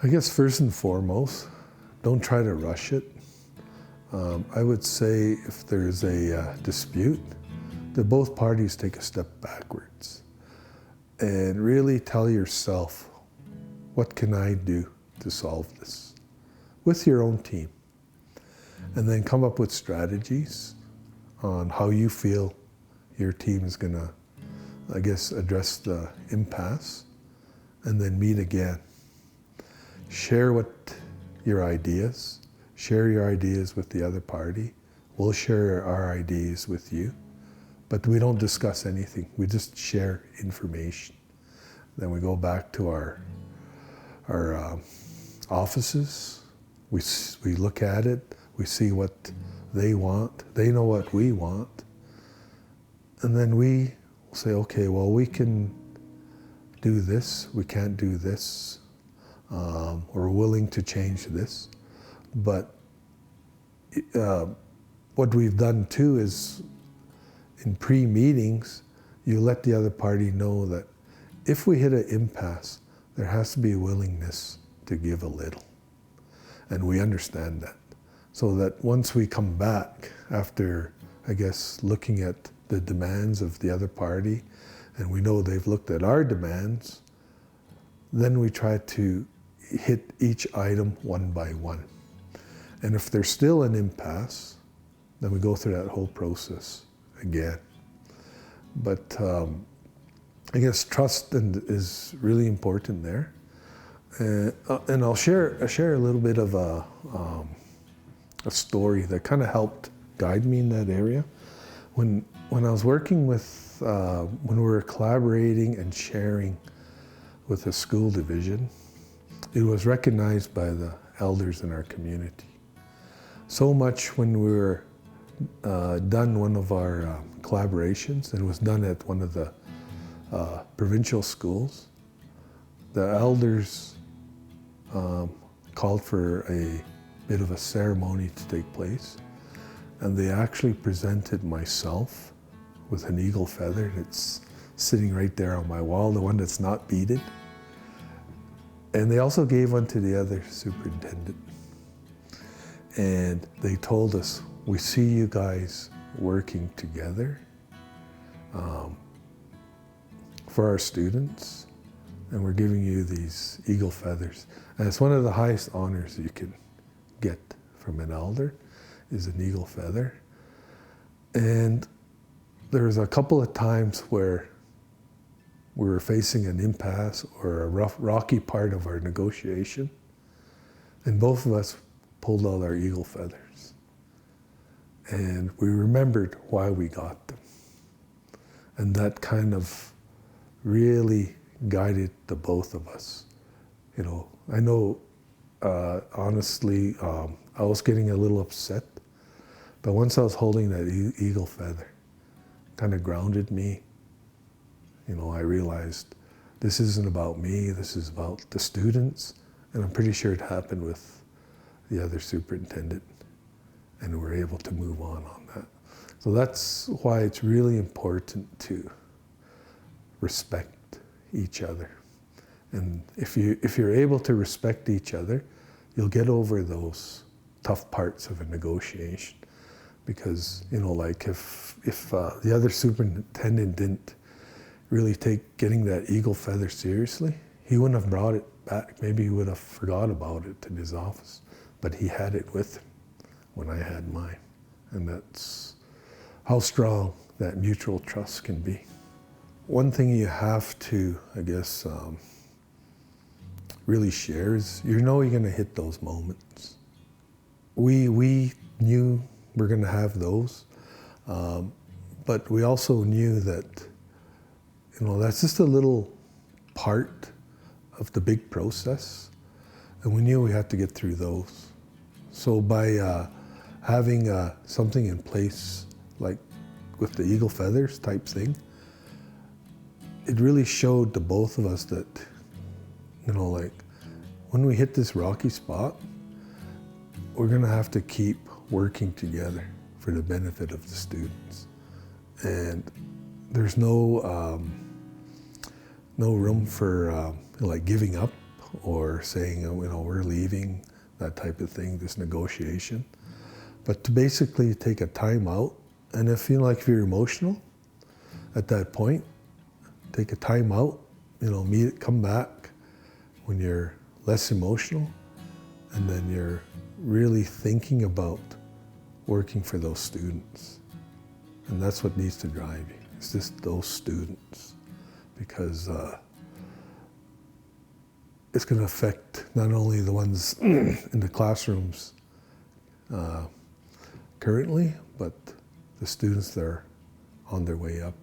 I guess first and foremost, don't try to rush it. I would say if there's a dispute, that both parties take a step backwards and really tell yourself, what can I do to solve this with your own team? And then come up with strategies on how you feel your team is going to, I guess, address the impasse, and then meet again. Share your ideas with the other party. We'll share our ideas with you, but we don't discuss anything. We just share information. Then we go back to our offices. We look at it. We see what they want. They know what we want. And then we say, okay, well, we can do this. We can't do this. We're willing to change this. But what we've done too is in pre-meetings, you let the other party know that if we hit an impasse, there has to be a willingness to give a little. And we understand that. So that once we come back after, I guess, looking at the demands of the other party, and we know they've looked at our demands, then we try to hit each item one by one. And if there's still an impasse, then we go through that whole process again. But I guess trust is really important there. And I'll share a little bit of a story that kind of helped guide me in that area. When I was working with, when we were collaborating and sharing with the school division, it was recognized by the elders in our community. So much when we were done one of our collaborations, and it was done at one of the provincial schools, the elders called for a bit of a ceremony to take place, and they actually presented myself with an eagle feather. It's sitting right there on my wall, the one that's not beaded. And they also gave one to the other superintendent. And they told us, we see you guys working together for our students, and we're giving you these eagle feathers. And it's one of the highest honors you can get from an elder, is an eagle feather. And there was a couple of times where we were facing an impasse or a rocky part of our negotiation, and both of us pulled out our eagle feathers. And we remembered why we got them. And that kind of really guided the both of us. You know, I know, honestly, I was getting a little upset, but once I was holding that eagle feather, kind of grounded me. You know, I realized this isn't about me, this is about the students, and I'm pretty sure it happened with the other superintendent, and we're able to move on that. So that's why it's really important to respect each other. And if you're able to respect each other, you'll get over those tough parts of a negotiation. Because, you know, like if the other superintendent didn't really take getting that eagle feather seriously, he wouldn't have brought it back. Maybe he would have forgot about it in his office, but he had it with him when I had mine. And that's how strong that mutual trust can be. One thing you have to, I guess, really share is, you know, you're going to hit those moments. We knew we're going to have those, but we also knew that, you know, that's just a little part of the big process, and we knew we had to get through those. So by having something in place, like with the eagle feathers type thing, it really showed to both of us that, you know, like when we hit this rocky spot, we're going to have to keep working together for the benefit of the students. And there's no room for like giving up or saying, we're leaving, that type of thing, this negotiation. But to basically take a time out, and if if you're emotional at that point, take a time out, come back when you're less emotional, and then you're really thinking about working for those students. And that's what needs to drive you. It's just those students, because it's going to affect not only the ones in the classrooms currently, but the students that are on their way up.